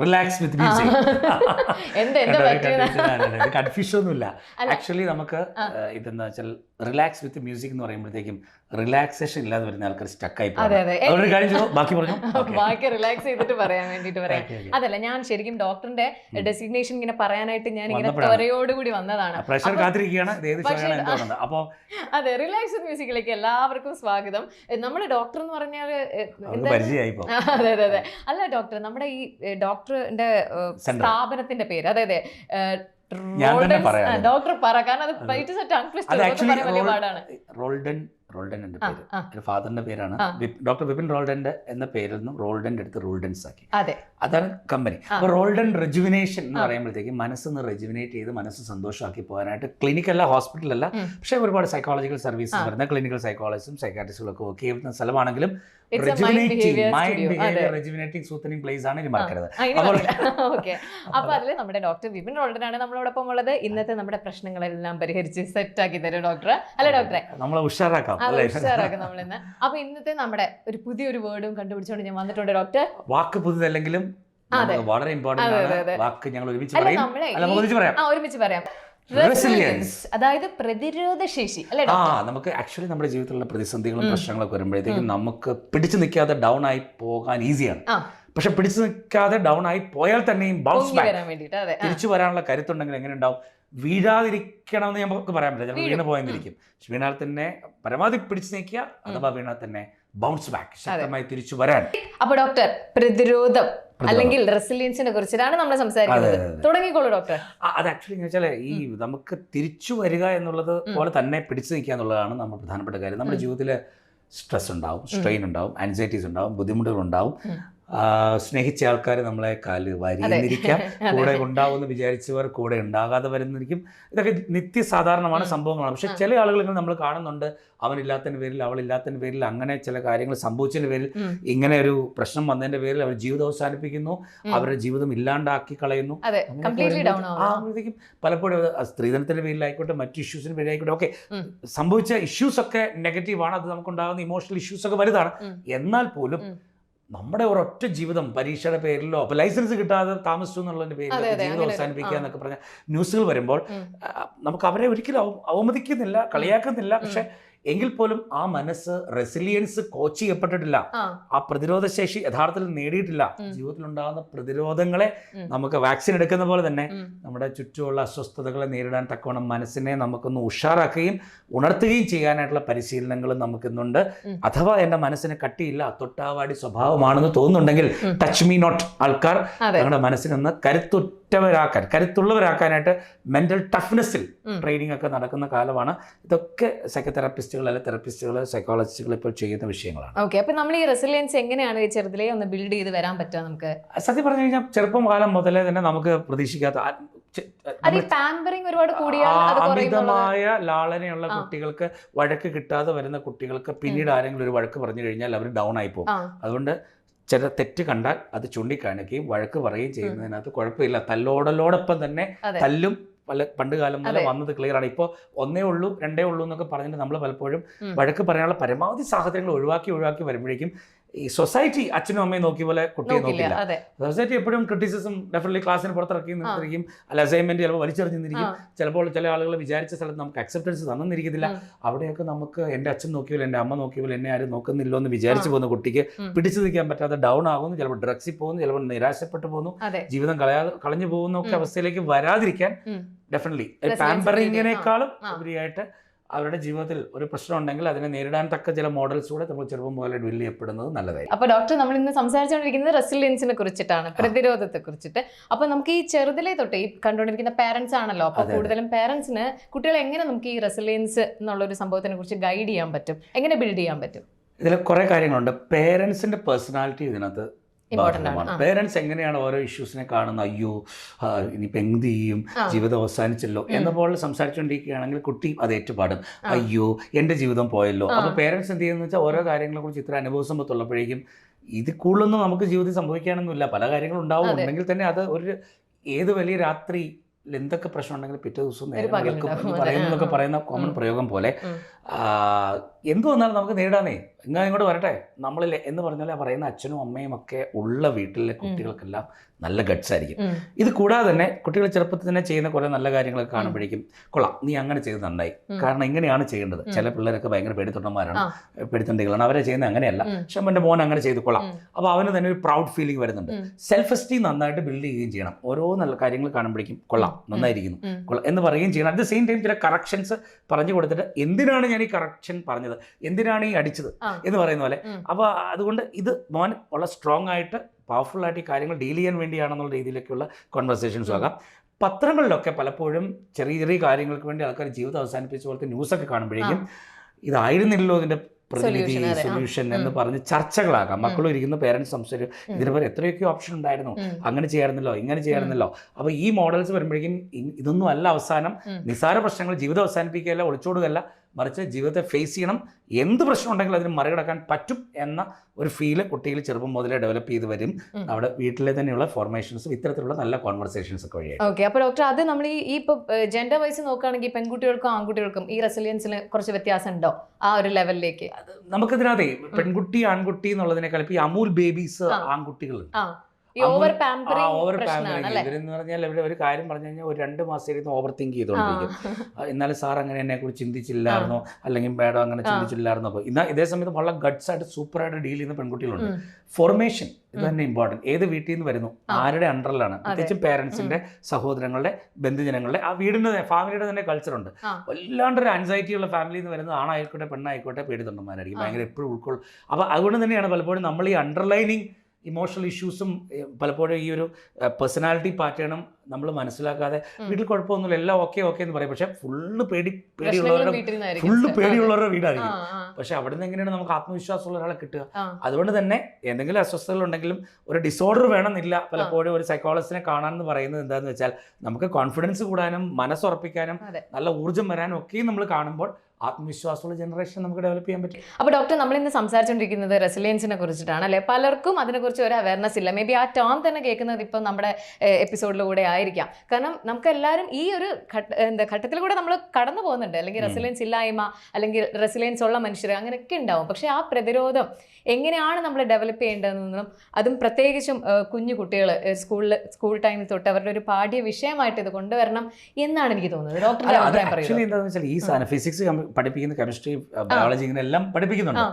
Relax with music. Confusion ഒന്നുമില്ല. Actually നമുക്ക് ഇതെന്താ വെച്ചാൽ റിലാക്സ് വിത്ത് മ്യൂസിക് എന്ന് പറയുമ്പോഴത്തേക്കും റിലാക്സേഷൻ ഇല്ലാതെ വരുന്ന ആൾക്കാർ സ്റ്റക്കായി പോകും. ബാക്കി പറഞ്ഞു, ബാക്കി റിലാക്സ് ചെയ്തിട്ട് പറയാൻ വേണ്ടിട്ട് പറയാം. അതല്ല, ഞാൻ ശരിക്കും ഡോക്ടറിന്റെ ഡെസിഗ്നേഷൻ ഇങ്ങനെ പറയാനായിട്ട് ഞാൻ ഇങ്ങനെ ത്വരയോടുകൂടി വന്നതാണ്. പ്രഷർ കാത്തിരിക്കുകയാണ്. അപ്പൊ അതെ, റിലാക്സ് വിത്ത് മ്യൂസിക്കിലേക്ക് എല്ലാവർക്കും സ്വാഗതം. നമ്മുടെ ഡോക്ടർ എന്ന് പറഞ്ഞാൽ അതെ അതെ അതെ അല്ല ഡോക്ടർ, നമ്മുടെ ഈ ഡോക്ടറിന്റെ സ്ഥാപനത്തിന്റെ പേര് അതായത് ഡോക്ടർ പറ, കാരണം അത് വലിയ പാടാണ്. റോൾഡൻ എന്റെ പേര്, ഫാദറിന്റെ പേരാണ്. ഡോക്ടർ വിപിൻ റോൾഡന്റെ എന്ന പേരിൽ നിന്നും റോൾഡന്റെ അടുത്ത് റോൾഡൻസ് ആക്കി. അതാണ് കമ്പനി. അപ്പൊ റോൾഡൻ റെജുവിനേഷൻ എന്ന് പറയുമ്പോഴത്തേക്കും മനസ്സൊന്ന് റെജുവിനേറ്റ് ചെയ്ത് മനസ്സ് സന്തോഷമാക്കി പോകാനായിട്ട് ക്ലിനിക്കല്ല, ഹോസ്പിറ്റലല്ല, പക്ഷേ ഒരുപാട് സൈക്കോളജിക്കൽ സർവീസസ് വരുന്ന ക്ലിനിക്കൽ സൈക്കോളജിസ്റ്റും സൈക്കാട്രിസ്റ്റും ഒക്കെ വർക്ക് ചെയ്യുന്ന സ്ഥലമാണെങ്കിലും അപ്പൊ അതില് നമ്മുടെ ഡോക്ടർ വിപിൻ റോൾഡനാണ് നമ്മളോടൊപ്പം ഉള്ളത്. ഇന്നത്തെ നമ്മുടെ പ്രശ്നങ്ങളെല്ലാം പരിഹരിച്ച് സെറ്റ് ആക്കി തരും ഡോക്ടറെ. അല്ലെ ഡോക്ടറെ? നമ്മളെ ഉഷാറാക്കാം നമ്മളിന്ന്. അപ്പൊ ഇന്നത്തെ നമ്മുടെ ഒരു പുതിയൊരു വേർഡും കണ്ടുപിടിച്ചോണ്ട് ഞാൻ വന്നിട്ടുണ്ട് ഡോക്ടർ. വാക്ക് പുതിയതല്ലെങ്കിലും വളരെ ഇമ്പോർട്ടന്റ് ആണ്. വാക്ക് ഞങ്ങൾ ഒരുമിച്ച് പറയാം. റെസിലിയൻസ്, അതായത് പ്രതിരോധ ശേഷി അല്ലേ? നമുക്ക് ആക്ച്വലി നമ്മുടെ ജീവിതത്തിലുള്ള പ്രതിസന്ധികളും പ്രശ്നങ്ങളൊക്കെ വരുമ്പോഴത്തേക്കും നമുക്ക് പിടിച്ചു നിൽക്കാതെ ഡൗൺ ആയി പോകാൻ ഈസിയാണ്. പക്ഷെ പിടിച്ചു നിൽക്കാതെ ഡൗൺ ആയി പോയാൽ തന്നെയും ബൗൺസ് ബാക്ക് തിരിച്ചു വരാനുള്ള കരുത്തുണ്ടെങ്കിൽ എങ്ങനെ ഉണ്ടാവും? വീഴാതിരിക്കണമെന്ന് നമുക്ക് പറയാൻ പറ്റില്ല. ചിലപ്പോൾ വീണ് പോയെന്നിരിക്കും. വീണാൽ തന്നെ പരമാവധി പിടിച്ചു നിൽക്കുക, അഥവാ വീണാൽ തന്നെ ബൗൺസ് ബാക്ക്, ശക്തമായി തിരിച്ചു വരാൻ. അപ്പൊ ഡോക്ടർ, പ്രതിരോധം അല്ലെങ്കിൽ റെസിലിയൻസിനെ കുറിച്ചിട്ടാണ് നമ്മൾ സംസാരിക്കുന്നത്. തുടങ്ങിക്കോളൂ ഡോക്ടർ. അത് ആക്ച്വലി എന്ന് വെച്ചാൽ ഈ നമുക്ക് തിരിച്ചു വരിക എന്നുള്ളത് പോലെ തന്നെ പിടിച്ചു നിൽക്കുക എന്നുള്ളതാണ് നമ്മുടെ പ്രധാനപ്പെട്ട കാര്യം. നമ്മുടെ ജീവിതത്തിൽ സ്ട്രെസ് ഉണ്ടാവും, സ്ട്രെയിൻ ഉണ്ടാവും, ആൻസൈറ്റീസ് ഉണ്ടാവും, ബുദ്ധിമുട്ടുകൾ ഉണ്ടാവും. സ്നേഹിച്ച ആൾക്കാർ നമ്മളെ കാല് വാരിയിരിക്കാം, കൂടെ ഉണ്ടാവുമെന്ന് വിചാരിച്ചവർ കൂടെ ഉണ്ടാകാതെ വരുന്നിരിക്കും. ഇതൊക്കെ നിത്യസാധാരണമാണ്, സംഭവങ്ങളാണ്. പക്ഷെ ചില ആളുകൾ നമ്മൾ കാണുന്നുണ്ട്, അവനില്ലാത്തതിൻ്റെ പേരിൽ, അവളില്ലാത്തതിൻ്റെ പേരിൽ, അങ്ങനെ ചില കാര്യങ്ങൾ സംഭവിച്ചതിൻ്റെ പേരിൽ, ഇങ്ങനെ ഒരു പ്രശ്നം വന്നതിൻ്റെ പേരിൽ അവർ ജീവിതം അവസാനിപ്പിക്കുന്നു, അവരുടെ ജീവിതം ഇല്ലാണ്ടാക്കി കളയുന്നു. പലപ്പോഴും സ്ത്രീധനത്തിൻ്റെ പേരിലായിക്കോട്ടെ, മറ്റു ഇഷ്യൂസിൻ്റെ പേരിലായിക്കോട്ടെ, ഓക്കെ, സംഭവിച്ച ഇഷ്യൂസ് ഒക്കെ നെഗറ്റീവാണ്. അത് നമുക്കുണ്ടാകുന്ന ഇമോഷണൽ ഇഷ്യൂസ് ഒക്കെ വലുതാണ്. എന്നാൽ പോലും നമ്മുടെ ഒരൊറ്റ ജീവിതം പരീക്ഷയുടെ പേരിലോ അപ്പൊ ലൈസൻസ് കിട്ടാതെ താമസിച്ചു എന്നുള്ളതിന്റെ പേരിൽ ജീവിതം അവസാനിപ്പിക്കുക എന്നൊക്കെ പറഞ്ഞ ന്യൂസുകൾ വരുമ്പോൾ നമുക്ക് അവരെ ഒരിക്കലും അവമതിക്കുന്നില്ല, കളിയാക്കുന്നില്ല. പക്ഷെ എങ്കിൽ പോലും ആ മനസ്സ് റെസിലിയൻസ് കോച്ച് ചെയ്യപ്പെട്ടിട്ടില്ല, ആ പ്രതിരോധ ശേഷി യഥാർത്ഥത്തിൽ നേടിയിട്ടില്ല. ജീവിതത്തിൽ ഉണ്ടാകുന്ന പ്രതിരോധങ്ങളെ നമുക്ക് വാക്സിൻ എടുക്കുന്ന പോലെ തന്നെ നമ്മുടെ ചുറ്റുമുള്ള അസ്വസ്ഥതകളെ നേരിടാൻ തക്കവണ്ണം മനസ്സിനെ നമുക്കൊന്ന് ഉഷാറാക്കുകയും ഉണർത്തുകയും ചെയ്യാനായിട്ടുള്ള പരിശീലനങ്ങളും നമുക്കിന്നുണ്ട്. അഥവാ എൻ്റെ മനസ്സിന് കട്ടിയില്ല, തൊട്ടാവാടി സ്വഭാവമാണെന്ന് തോന്നുന്നുണ്ടെങ്കിൽ ടച്ച് മീ നോട്ട് ആൾക്കാർ ഞങ്ങളുടെ മനസ്സിനൊന്ന് കരുത്തുള്ളവരാക്കാനായിട്ട് മെന്റൽ ടഫ്നെസ്സിൽ ട്രെയിനിങ് ഒക്കെ നടക്കുന്ന കാലമാണ്. ഇതൊക്കെ സൈക്കോതെറാപ്പിസ്റ്റുകൾ അല്ലെങ്കിൽ തെറാപ്പിസ്റ്റുകൾ, സൈക്കോളജിസ്റ്റുകൾ ഇപ്പോൾ ചെയ്യുന്ന വിഷയങ്ങളാണ്. ഓക്കെ, അപ്പൊ നമ്മൾ ഈ റെസിലിയൻസ് എങ്ങനെയാണ് ചെറുതിലേ ഒന്ന് ബിൽഡ് ചെയ്ത് വരാൻ പറ്റുക? നമുക്ക് സത്യം പറഞ്ഞു കഴിഞ്ഞാൽ ചെറുപ്പം കാലം മുതലേ തന്നെ നമുക്ക് പ്രതീക്ഷിക്കാത്ത അമിതമായ ലാളനയുള്ള കുട്ടികൾക്ക്, വഴക്ക് കിട്ടാതെ വരുന്ന കുട്ടികൾക്ക് പിന്നീട് ആരെങ്കിലും ഒരു വഴക്ക് പറഞ്ഞു കഴിഞ്ഞാൽ അവർ ഡൗൺ ആയി പോകും. അതുകൊണ്ട് ചില തെറ്റ് കണ്ടാൽ അത് ചൂണ്ടിക്കാണിക്കുകയും വഴക്ക് പറയുകയും ചെയ്യുന്നതിനകത്ത് കുഴപ്പമില്ല. തല്ലോടലോടൊപ്പം തന്നെ തല്ലും പണ്ട് കാലം മുതൽ വന്നത് ക്ലിയർ ആണ്. ഇപ്പോൾ 1 ഉള്ളൂ 2 ഉള്ളൂ എന്നൊക്കെ പറഞ്ഞിട്ട് നമ്മൾ പലപ്പോഴും വഴക്ക് പറയാനുള്ള പരമാവധി സാഹചര്യങ്ങൾ ഒഴിവാക്കി വരുമ്പോഴേക്കും ഈ സൊസൈറ്റി അച്ഛനും അമ്മയും നോക്കിയ പോലെ കുട്ടിയെ നോക്കില്ല. സൊസൈറ്റി എപ്പോഴും ക്രിറ്റിസിസം ഡെഫിനറ്റ്ലി ക്ലാസ്സിന് പുറത്തിറക്കി നിർത്തിരിക്കും, അല്ല അസൈൻമെന്റ് ചിലപ്പോൾ വലിച്ചെറിഞ്ഞിരിക്കും. ചിലപ്പോൾ ചില ആളുകൾ വിചാരിച്ച സ്ഥലത്ത് നമുക്ക് അക്സെപ്റ്റൻസ് തന്നിരിക്കത്തില്ല. അവിടെയൊക്കെ നമുക്ക് എൻ്റെ അച്ഛൻ നോക്കിയല്ലോ, എൻ്റെ അമ്മ നോക്കിയല്ലോ, എന്നെ ആരും നോക്കുന്നില്ലോ എന്ന് വിചാരിച്ചു പോകുന്ന കുട്ടിക്ക് പിടിച്ചു നിൽക്കാൻ പറ്റാതെ ഡൗൺ ആകുന്നു, ചിലപ്പോൾ ഡ്രഗ്സിൽ പോകുന്നു, ചിലപ്പോൾ നിരാശപ്പെട്ടു പോകുന്നു, ജീവിതം കളഞ്ഞു പോകുന്ന ഒക്കെ അവസ്ഥയിലേക്ക് വരാതിരിക്കാൻ ഡെഫിനറ്റ്ലി പാമ്പറിങ്ങിനേക്കാളും ഉപരിയായിട്ട് അവരുടെ ജീവിതത്തിൽ ഒരു പ്രശ്നം ഉണ്ടെങ്കിൽ അതിനെ നേരിടാൻ തക്ക ചില മോഡൽസ് കൂടെ നമ്മൾ ചെറുപ്പം മുതലേ ഡ്രിൽ ചെയ്യപ്പെടുന്നത് നല്ലതായിരിക്കും. അപ്പൊ ഡോക്ടർ, നമ്മൾ ഇന്ന് സംസാരിച്ചുകൊണ്ടിരിക്കുന്നത് റെസിലിയൻസിനെ കുറിച്ചിട്ടാണ്, പ്രതിരോധത്തെ കുറിച്ചിട്ട്. അപ്പൊ നമുക്ക് ഈ ചെറുതിലേ തൊട്ട് ഈ കണ്ടുകൊണ്ടിരിക്കുന്ന പാരന്റ്സ് ആണല്ലോ, അപ്പൊ കൂടുതലും പാരന്റ്സിന് കുട്ടികളെ എങ്ങനെ നമുക്ക് ഈ റെസിലിയൻസ് എന്നുള്ള ഒരു സംഭവത്തിനെ കുറിച്ച് ഗൈഡ് ചെയ്യാൻ പറ്റും, എങ്ങനെ ബിൽഡ് ചെയ്യാൻ പറ്റും? ഇതിൽ കുറെ കാര്യങ്ങളുണ്ട്. പേരൻസിന്റെ പേഴ്സണാലിറ്റി ഇതിനകത്ത് പേരൻസ് എങ്ങനെയാണ് ഓരോ ഇഷ്യൂസിനെ കാണുന്നത്, അയ്യോ ഇനിയിപ്പോൾ എന്ത് ചെയ്യും, ജീവിതം അവസാനിച്ചല്ലോ എന്ന പോലെ സംസാരിച്ചുകൊണ്ടിരിക്കുകയാണെങ്കിൽ കുട്ടി അത് ഏറ്റുപാടും, അയ്യോ എൻ്റെ ജീവിതം പോയല്ലോ. അപ്പോൾ പേരൻസ് എന്ത് ചെയ്യുന്നത് വെച്ചാൽ ഓരോ കാര്യങ്ങളെ കുറിച്ച് ഇത്ര അനുഭവ സമ്പത്തുള്ളപ്പോഴേക്കും ഇത് കൂടുതലൊന്നും നമുക്ക് ജീവിതത്തിൽ സംഭവിക്കാനൊന്നുമില്ല. പല കാര്യങ്ങളും ഉണ്ടാവും, ഉണ്ടെങ്കിൽ തന്നെ അത് ഒരു ഏത് വലിയ രാത്രി എന്തൊക്കെ പ്രശ്നം ഉണ്ടെങ്കിലും പിറ്റേ ദിവസം പറയുന്നതൊക്കെ പറയുന്ന കോമൺ പ്രയോഗം പോലെ എന്തു വന്നാലും നമുക്ക് നേരിടാനേ ഇങ്ങോട്ട് വരട്ടെ. നമ്മളിൽ എന്ന് പറഞ്ഞാൽ പറയുന്ന അച്ഛനും അമ്മയും ഒക്കെ ഉള്ള വീട്ടിലെ കുട്ടികൾക്കെല്ലാം നല്ല ഗട്ട്സ് ആയിരിക്കും. ഇത് കൂടാതെ തന്നെ കുട്ടികൾ ചെറുപ്പത്തിൽ തന്നെ ചെയ്യുന്ന കുറേ നല്ല കാര്യങ്ങളൊക്കെ കാണുമ്പോഴേക്കും കൊള്ളാം, നീ അങ്ങനെ ചെയ്ത് നന്നായി, കാരണം ഇങ്ങനെയാണ് ചെയ്യേണ്ടത്. ചില പിള്ളേരൊക്കെ ഭയങ്കര പേടിത്തൊണ്ടന്മാരാണ്, പേടിത്തൊണ്ടികളാണ്, അവരെ ചെയ്യുന്നത് അങ്ങനെയല്ല, പക്ഷെ എൻ്റെ മോൻ അങ്ങനെ ചെയ്ത് കൊള്ളാം. അപ്പോൾ അവന് തന്നെ ഒരു പ്രൗഡ് ഫീലിംഗ് വരുന്നുണ്ട്. സെൽഫ് എസ്റ്റീം നന്നായിട്ട് ബിൽഡ് ചെയ്യുകയും ചെയ്യണം. ഓരോ നല്ല കാര്യങ്ങൾ കാണുമ്പോഴേക്കും കൊള്ളാം, നന്നായിരിക്കുന്നു, കൊള്ളാം എന്ന് പറയുകയും ചെയ്യണം. അറ്റ് ദ സെയിം ടൈം ചില കറക്ഷൻസ് പറഞ്ഞു കൊടുത്തിട്ട് എന്തിനാണ് ഞാൻ ഈ കറക്ഷൻ പറഞ്ഞത്, എന്തിനാണ് ഈ അടിച്ചത് എന്ന് പറയുന്ന പോലെ. അപ്പോൾ അതുകൊണ്ട് ഇത് മോൻ വളരെ സ്ട്രോങ് ആയിട്ട് പവർഫുൾ ആയിട്ട് ഈ കാര്യങ്ങൾ ഡീൽ ചെയ്യാൻ വേണ്ടിയാണെന്നുള്ള രീതിയിലൊക്കെയുള്ള കോൺവെർസേഷൻസും ആകാം. പത്രങ്ങളിലൊക്കെ പലപ്പോഴും ചെറിയ ചെറിയ കാര്യങ്ങൾക്ക് വേണ്ടി ആൾക്കാർ ജീവിതം അവസാനിപ്പിച്ച പോലത്തെ ന്യൂസൊക്കെ കാണുമ്പോഴേക്കും ഇതായിരുന്നില്ലല്ലോ ഇതിൻ്റെ പ്രതിനിധി സൊല്യൂഷൻ എന്ന് പറഞ്ഞ് ചർച്ചകളാകാം. മക്കളും ഇരിക്കുന്ന പേരൻസ് സംസാരിക്കും, ഇതിനുപോലെ എത്രയൊക്കെ ഓപ്ഷൻ ഉണ്ടായിരുന്നു, അങ്ങനെ ചെയ്യാറുന്നല്ലോ, ഇങ്ങനെ ചെയ്യാറുന്നല്ലോ. അപ്പോൾ ഈ മോഡൽസ് വരുമ്പോഴേക്കും ഇതൊന്നും അല്ല അവസാനം. നിസ്സാര പ്രശ്നങ്ങൾ ജീവിതം അവസാനിപ്പിക്കുകയല്ല, ഒളിച്ചോടുകയല്ല, മറിച്ച് ജീവിതത്തെ ഫേസ് ചെയ്യണം. എന്ത് പ്രശ്നം ഉണ്ടെങ്കിലും അതിന് മറികടക്കാൻ പറ്റും എന്ന ഒരു ഫീല് കുട്ടികൾ ചെറുപ്പം മുതലേ ഡെവലപ്പ് ചെയ്ത് വരും. അവിടെ വീട്ടിലെ തന്നെയുള്ള ഫോർമേഷൻസും ഇത്തരത്തിലുള്ള നല്ല കോൺവെർസേഷൻസ് ഒക്കെ വഴിയായി. ഓക്കെ, അപ്പോൾ ഡോക്ടർ അത് നമ്മൾ ഈ ഇപ്പോൾ ജെൻഡർ വൈസ് നോക്കുകയാണെങ്കിൽ പെൺകുട്ടികൾക്കും ആൺകുട്ടികൾക്കും ഈ റെസിലിയൻസിൽ കുറച്ച് വ്യത്യാസം ഉണ്ടോ ആ ഒരു ലെവലിലേക്ക്? നമുക്കിതിനകത്തെ പെൺകുട്ടി ആൺകുട്ടി എന്നുള്ളതിനേക്കാൾ ഇപ്പോൾ ഈ അമൂൽ ബേബീസ് ആൺകുട്ടികളുണ്ട്. ഓവർ പാമ്പറിംഗ് ഇവരെന്ന് പറഞ്ഞാൽ ഇവര് ഒരു കാര്യം പറഞ്ഞു കഴിഞ്ഞാൽ ഒരു 2 മാസം ഇരുന്ന് ഓവർ തിങ്ക് ചെയ്തുകൊണ്ടിരിക്കും. എന്നാലും സാർ അങ്ങനെ എന്നെ കുറിച്ച് ചിന്തിച്ചില്ലായിരുന്നോ, അല്ലെങ്കിൽ മേഡം അങ്ങനെ ചിന്തിച്ചില്ലായിരുന്നോ. അപ്പോൾ ഇന്നാ ഇതേ സമയത്ത് വളരെ ഗട്ട്സ് ആയിട്ട് സൂപ്പറായിട്ട് ഡീൽ ചെയ്യുന്ന പെൺകുട്ടികളുണ്ട്. ഫോർമേഷൻ ഇത് തന്നെ ഇമ്പോർട്ടൻറ്റ്. ഏത് വീട്ടിൽ നിന്ന് വരുന്നു, ആരുടെ അണ്ടറിലാണ്, പ്രത്യേകിച്ചും പേരൻസിന്റെ, സഹോദരങ്ങളുടെ, ബന്ധുജനങ്ങളുടെ, ആ വീടിന്റെ ഫാമിലിയുടെ തന്നെ കൾച്ചറുണ്ട്. വല്ലാണ്ടൊരു ആൻസൈറ്റി ഉള്ള ഫാമിലിയിൽ നിന്ന് വരുന്നത് ആണായിക്കോട്ടെ പെണ്ണായിക്കോട്ടെ പേടിത്തൊണ്ടന്മാരായിരിക്കും, ഭയങ്കര എപ്പോഴും ഉൾക്കൊള്ളും. അപ്പോൾ അതുകൊണ്ട് തന്നെയാണ് പലപ്പോഴും നമ്മൾ ഈ അണ്ടർലൈനിങ് ഇമോഷണൽ ഇഷ്യൂസും പലപ്പോഴും ഈ ഒരു പേഴ്സണാലിറ്റി പാറ്റേണും നമ്മൾ മനസ്സിലാക്കാതെ വീട്ടിൽ കുഴപ്പമൊന്നുമില്ല, എല്ലാം ഓക്കെ എന്ന് പറയും. പക്ഷെ ഫുള്ള് പേടിയുള്ളവരുടെ വീടായിരിക്കും. പക്ഷെ അവിടെ നിന്ന് എങ്ങനെയാണ് നമുക്ക് ആത്മവിശ്വാസമുള്ള ഒരാളെ കിട്ടുക? അതുകൊണ്ട് തന്നെ എന്തെങ്കിലും അസ്വസ്ഥതകൾ ഉണ്ടെങ്കിലും ഒരു ഡിസോർഡർ വേണമെന്നില്ല. പലപ്പോഴും ഒരു സൈക്കോളജിസ്റ്റിനെ കാണാനെന്ന് പറയുന്നത് എന്താണെന്ന് വെച്ചാൽ നമുക്ക് കോൺഫിഡൻസ് കൂടാനും മനസ്സുറപ്പിക്കാനും നല്ല ഊർജ്ജം വരാനും ഒക്കെയും നമ്മൾ കാണുമ്പോൾ ആത്മവിശ്വാസമുള്ള ജനറേഷൻ നമുക്ക് ഡെവലപ്പ് ചെയ്യാൻ പറ്റും. അപ്പോൾ ഡോക്ടർ, നമ്മൾ ഇന്ന് സംസാരിച്ചുകൊണ്ടിരിക്കുന്നത് റെസിലിയൻസിനെ കുറിച്ചിട്ടാണ് അല്ലേ? പലർക്കും അതിനെക്കുറിച്ച് ഒരു അവയർനെസ് ഇല്ല. മേ ബി ആ ടേം തന്നെ കേൾക്കുന്നത് ഇപ്പം നമ്മുടെ എപ്പിസോഡിലൂടെ ആയിരിക്കാം. കാരണം നമുക്ക് എല്ലാവരും ഈ ഒരു ഘട്ടത്തിലൂടെ നമ്മൾ കടന്നു പോകുന്നുണ്ട്. അല്ലെങ്കിൽ റെസിലിയൻസ് ഇല്ലായ്മ, അല്ലെങ്കിൽ റെസിലിയൻസ് ഉള്ള മനുഷ്യർ അങ്ങനെയൊക്കെ ഉണ്ടാവും. പക്ഷേ ആ പ്രതിരോധം എങ്ങനെയാണ് നമ്മൾ ഡെവലപ്പ് ചെയ്യേണ്ടതെന്നും, അതും പ്രത്യേകിച്ചും കുഞ്ഞു കുട്ടികൾ സ്കൂൾ ടൈമിൽ തൊട്ട് അവരുടെ ഒരു പാഠ്യ വിഷയമായിട്ട് ഇത് കൊണ്ടുവരണം എന്നാണ് എനിക്ക് തോന്നുന്നത്. ഡോക്ടർ എന്താണെന്ന് വെച്ചാൽ ഈ സാധനം ഫിസിക്സ് പഠിപ്പിക്കുന്ന, കെമിസ്ട്രി, ബയോളജി ഇങ്ങനെ എല്ലാം പഠിപ്പിക്കുന്നുണ്ട്.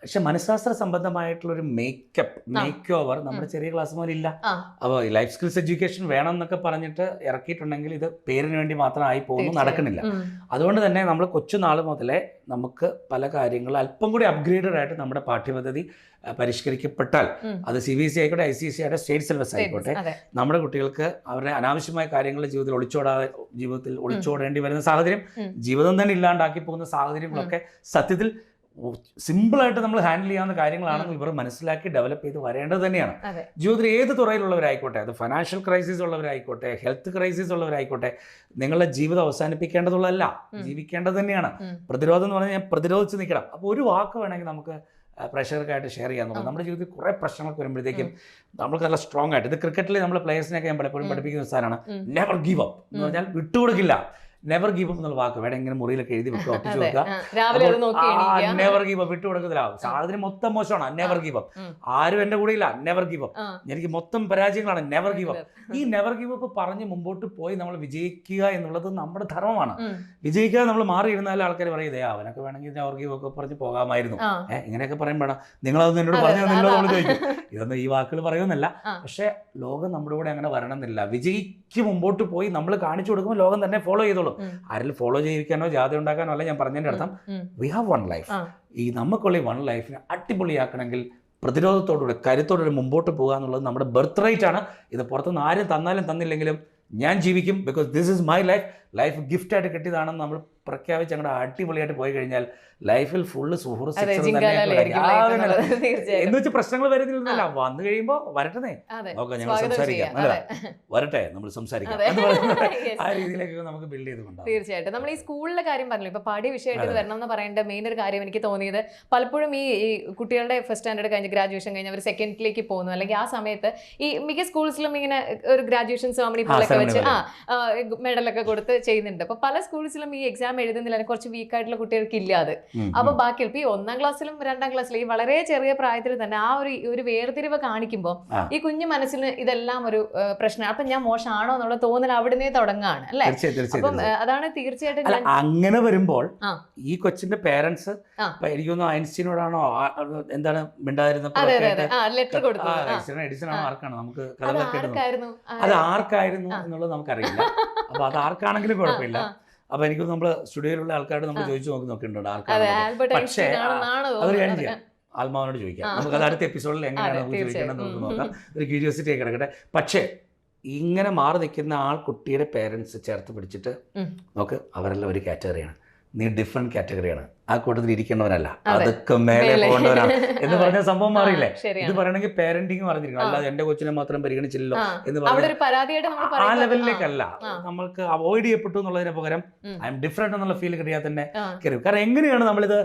പക്ഷെ മനഃശാസ്ത്ര സംബന്ധമായിട്ടുള്ളൊരു മേക്ക് ഓവർ നമ്മുടെ ചെറിയ ക്ലാസ് മുതൽ ഇല്ല. അപ്പോൾ ലൈഫ് സ്കിൽസ് എഡ്യൂക്കേഷൻ വേണം എന്നൊക്കെ പറഞ്ഞിട്ട് ഇറക്കിയിട്ടുണ്ടെങ്കിൽ ഇത് പേരിന് വേണ്ടി മാത്രം ആയി പോകുന്നു, നടക്കണില്ല. അതുകൊണ്ട് തന്നെ നമ്മൾ കൊച്ചുനാൾ മുതലേ നമുക്ക് പല കാര്യങ്ങൾ അല്പം കൂടി അപ്ഗ്രേഡഡ് ആയിട്ട് നമ്മുടെ പാഠ്യപദ്ധതി പരിഷ്കരിക്കപ്പെട്ടാൽ, അത് CBSE ആയിക്കോട്ടെ, ICSE ആയിട്ട്, സ്റ്റേറ്റ് സിലബസ് ആയിക്കോട്ടെ, നമ്മുടെ കുട്ടികൾക്ക് അവരുടെ അനാവശ്യമായ കാര്യങ്ങൾ ജീവിതത്തിൽ ഒളിച്ചോടേണ്ടി വരുന്ന സാഹചര്യം, ജീവിതം തന്നെ ഇല്ലാണ്ടാക്കി പോകുന്ന സാഹചര്യങ്ങളൊക്കെ സത്യത്തിൽ സിമ്പിളായിട്ട് നമ്മൾ ഹാൻഡിൽ ചെയ്യാവുന്ന കാര്യങ്ങളാണെങ്കിൽ ഇവർ മനസ്സിലാക്കി ഡെവലപ്പ് ചെയ്ത് വരേണ്ടത് തന്നെയാണ്. ജീവിതത്തിൽ ഏത് തുറയിലുള്ളവരായിക്കോട്ടെ, അത് ഫൈനാൻഷ്യൽ ക്രൈസിസ് ഉള്ളവരായിക്കോട്ടെ, ഹെൽത്ത് ക്രൈസിസ് ഉള്ളവരായിക്കോട്ടെ, നിങ്ങളുടെ ജീവിതം അവസാനിപ്പിക്കേണ്ടതുള്ളതല്ല, ജീവിക്കേണ്ടത് തന്നെയാണ്. പ്രതിരോധം എന്ന് പറഞ്ഞാൽ പ്രതിരോധിച്ച് നിൽക്കണം. അപ്പോൾ ഒരു വാക്ക് വേണമെങ്കിൽ നമുക്ക് പ്രേക്ഷകർക്കായിട്ട് ഷെയർ ചെയ്യാന്നുള്ളത്. നമ്മുടെ ജീവിതത്തിൽ കുറേ പ്രശ്നങ്ങൾക്ക് വരുമ്പോഴത്തേക്കും നമുക്ക് നല്ല സ്ട്രോങ് ആയിട്ട്, ഇത് ക്രിക്കറ്റിൽ നമ്മൾ പ്ലേയേഴ്സിനൊക്കെ ഞാൻ പലപ്പോഴും പഠിപ്പിക്കുന്ന സാധനമാണ് നെവർ ഗീവ് അപ്പ് എന്ന് പറഞ്ഞാൽ വിട്ടുകൊടുക്കില്ല. നെവർ ഗീവ് അപ്പ് എന്നുള്ള വാക്ക് വേണം ഇങ്ങനെ മുറിയിലൊക്കെ എഴുതി വെക്കുക, ഒട്ടിച്ചു വെക്കുക. നെവർ ഗീവ് അപ്പ്, വിട്ടുകൊടുക്കത്തില്ല. സാഹചര്യം മൊത്തം മോശമാണ്, നെവർ ഗീവ് അപ്പ്. ആരും എൻ്റെ കൂടെ ഇല്ല, നെവർ ഗീവ് അപ്പ്. എനിക്ക് മൊത്തം പരാജയങ്ങളാണ്, നെവർ ഗീവ് അപ്പ്. ഈ നെവർ ഗീവ് അപ്പ് പറഞ്ഞ് മുമ്പോട്ട് പോയി നമ്മൾ വിജയിക്കുക എന്നുള്ളത് നമ്മുടെ ധർമ്മമാണ്. വിജയിക്കാതെ നമ്മൾ മാറിയിരുന്നാലും ആൾക്കാർ പറയുന്നത് അവനൊക്കെ വേണമെങ്കിൽ നെവർ ഗീവ് ഒക്കെ പറഞ്ഞ് പോകാമായിരുന്നു, ഇങ്ങനെയൊക്കെ പറയുമ്പോഴാണ് നിങ്ങളതൊന്നും എന്നോട് പറഞ്ഞു നിങ്ങളോട് ചോദിക്കും. ഇതൊന്നും ഈ വാക്കുകൾ പറയുന്നില്ല. പക്ഷേ ലോകം നമ്മുടെ കൂടെ അങ്ങനെ വരണമെന്നില്ല. വിജയിക്ക് മുമ്പോട്ട് പോയി നമ്മൾ കാണിച്ചു കൊടുക്കുമ്പോൾ ലോകം തന്നെ ഫോളോ ചെയ്തോളും. ആരെങ്കിലും ഫോളോ ചെയ്യിക്കാനോ ജാഥ ഉണ്ടാക്കാനോ അല്ല ഞാൻ പറഞ്ഞതിൻ്റെ അർത്ഥം. We have one life. ഈ നമുക്കുള്ള ഈ വൺ ലൈഫിനെ അടിപൊളിയാക്കണമെങ്കിൽ പ്രതിരോധത്തോടുകൂടി കരുത്തോടുകൂടി മുമ്പോട്ട് പോകുക എന്നുള്ളത് നമ്മുടെ ബർത്ത് റൈറ്റ് ആണ്. ഇത് പുറത്തുനിന്ന് ആരും തന്നാലും തന്നില്ലെങ്കിലും ഞാൻ ജീവിക്കും. Because this is my life ഗിഫ്റ്റായിട്ട് കിട്ടിയതാണെന്ന് നമ്മൾ പ്രഖ്യാപിച്ച് അങ്ങോട്ട് അടിപൊളിയായിട്ട് പോയി കഴിഞ്ഞാൽ ലൈഫിൽ ഫുള്ള് സുഹൃത്ത് എന്ന് വെച്ച് പ്രശ്നങ്ങൾ വരുന്നില്ല. വന്നു കഴിയുമ്പോൾ വരട്ടെ, നോക്കാം, ഞങ്ങൾ സംസാരിക്കാം, വരട്ടെ, നമ്മൾ സംസാരിക്കാം, ആ രീതിയിലേക്ക് നമുക്ക് ബിൽഡ് ചെയ്തുകൊണ്ട്. തീർച്ചയായിട്ടും നമ്മൾ ഈ സ്കൂളിലെ കാര്യം പറഞ്ഞല്ലോ, ഇപ്പൊ പാഠ്യ വിഷയമായിട്ട് വരണം എന്ന് പറയേണ്ട മെയിൻ ഒരു കാര്യം എനിക്ക് തോന്നിയത്, പലപ്പോഴും ഈ കുട്ടികളുടെ ഫസ്റ്റ് സ്റ്റാൻഡേർഡ് കഴിഞ്ഞ് ഗ്രാജുവേഷൻ കഴിഞ്ഞ് അവർ സെക്കൻഡിലേക്ക് പോകുന്നു, അല്ലെങ്കിൽ ആ സമയത്ത് ഈ മിക്ക സ്കൂൾസിലും ഇങ്ങനെ ഒരു ഗ്രാജുവേഷൻ സെറമണി പോലൊക്കെ വെച്ച് മെഡലൊക്കെ കൊടുത്ത് ചെയ്യുന്നുണ്ട്. അപ്പൊ പല സ്കൂൾസിലും ഈ എക്സാം എഴുതുന്നില്ല, കുറച്ച് വീക്കായിട്ടുള്ള കുട്ടികൾക്ക് ഇല്ല അത്. അപ്പൊ ബാക്കി ഇപ്പൊ ഈ 1ാം ക്ലാസ്സിലും 2ാം ക്ലാസ്സിലും ഈ വളരെ ചെറിയ പ്രായത്തിൽ തന്നെ ആ ഒരു വേർതിരിവ് കാണിക്കുമ്പോൾ ഈ കുഞ്ഞു മനസ്സിന് ഇതെല്ലാം ഒരു പ്രശ്നമാണ്. അപ്പൊ ഞാൻ മോശമാണോ എന്നുള്ള തോന്നൽ അവിടുന്നേ തുടങ്ങാണ് അല്ലെ. അപ്പം അതാണ് തീർച്ചയായിട്ടും അങ്ങനെ വരുമ്പോൾ ഈ കൊച്ചിന്റെ പേരൻസ് എനിക്കൊന്നും ഐൻസ്റ്റീനോടാണോ എന്താണ് ലെറ്റർ കൊടുത്തു, എഡിസൺ ആണോ ആർക്കാണോ നമുക്ക് അത് ആർക്കായിരുന്നു എന്നുള്ളത് നമുക്കറിയില്ല. അപ്പൊ അത് ആർക്കാണെങ്കിലും കുഴപ്പമില്ല. അപ്പൊ എനിക്ക് നമ്മള് സ്റ്റുഡിയോയിലുള്ള ആൾക്കാരോട് നമ്മൾ ചോദിച്ചു നോക്കിയിട്ടുണ്ട് ആർക്കാണ്. പക്ഷേ അതൊരു കാര്യം ചെയ്യാം, ആത്മാവിനോട് ചോദിക്കാം. നമുക്ക് അത് അടുത്ത എപ്പിസോഡിൽ എങ്ങനെയാണ് നമുക്ക് ചോദിക്കേണ്ടത് നമുക്ക് നോക്കാം. ഒരു ക്യൂരിയോസിറ്റി ആയി കിടക്കട്ടെ. പക്ഷേ ഇങ്ങനെ മാറി നിൽക്കുന്ന കുട്ടിയുടെ പേരൻസ് ചേർത്ത് പിടിച്ചിട്ട് നോക്ക്, അവരെല്ലാം ഒരു കാറ്റഗറിയാണ്, നീ ഡിഫറെന്റ് കാറ്റഗറിയാണ്, ആ കൂട്ടത്തിൽ ഇരിക്കേണ്ടവരല്ല, അതൊക്കെ മേലെ പോകേണ്ടവരാണ് എന്ന് പറഞ്ഞ സംഭവം മാറിയില്ലേ. ഇത് പറയണമെങ്കിൽ പേരന്റിങ് പറഞ്ഞിരിക്കണം, അല്ലാതെ എന്റെ കൊച്ചിനെ മാത്രം പരിഗണിച്ചില്ലല്ലോ എന്ന് പറഞ്ഞ ആ ലെവലിലേക്കല്ല. നമ്മൾക്ക് അവോയ്ഡ് ചെയ്യപ്പെട്ടു എന്നുള്ളതിന് പകരം ഐ എം ഡിഫറെന്റ് എന്നുള്ള ഫീൽ കിട്ടിയാൽ തന്നെ കയറി. കാരണം എങ്ങനെയാണ് നമ്മളിത്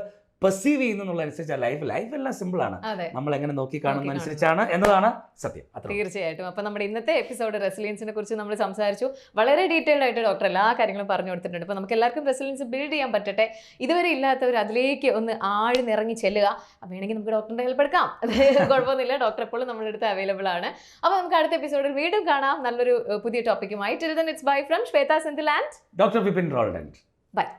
പെർസീവ് ചെയ്യുന്നുള്ളതനുസരിച്ചാണ് ലൈഫ് എല്ലാം സിമ്പിൾ ആണ്, നമ്മൾ എങ്ങനെ നോക്കി കാണുന്ന അനുസരിച്ചാണ് എന്നതാണ് സത്യം. തീർച്ചയായിട്ടും. അപ്പൊ നമ്മുടെ ഇന്നത്തെ എപ്പിസോഡ് റെസിലിയൻസിനെ കുറിച്ച് നമ്മൾ സംസാരിച്ചു. വളരെ ഡീറ്റെയിൽഡ് ആയിട്ട് ഡോക്ടർ എല്ലാ കാര്യങ്ങളും പറഞ്ഞു കൊടുത്തിട്ടുണ്ട്. അപ്പൊ നമുക്ക് എല്ലാവർക്കും റെസിലിയൻസ് ബിൽഡ് ചെയ്യാൻ പറ്റട്ടെ. ഇതുവരെ ഇല്ലാത്തവർ അതിലേക്ക് ഒന്ന് ആഴ്ന്നിറങ്ങി ചെല്ലുക. വേണമെങ്കിൽ നമുക്ക് ഡോക്ടറിന്റെ ഹെൽപ്പ് എടുക്കാം, കുഴപ്പമൊന്നുമില്ല. ഡോക്ടർ എപ്പോഴും നമ്മുടെ അടുത്ത് അവൈലബിൾ ആണ്. അപ്പൊ നമുക്ക് അടുത്ത എപ്പിസോഡിൽ വീണ്ടും കാണാം നല്ലൊരു പുതിയ ടോപ്പിക്കുമായി. Till then, it's bye from Shweta Senthil and Dr. Vipin Roland. Bye.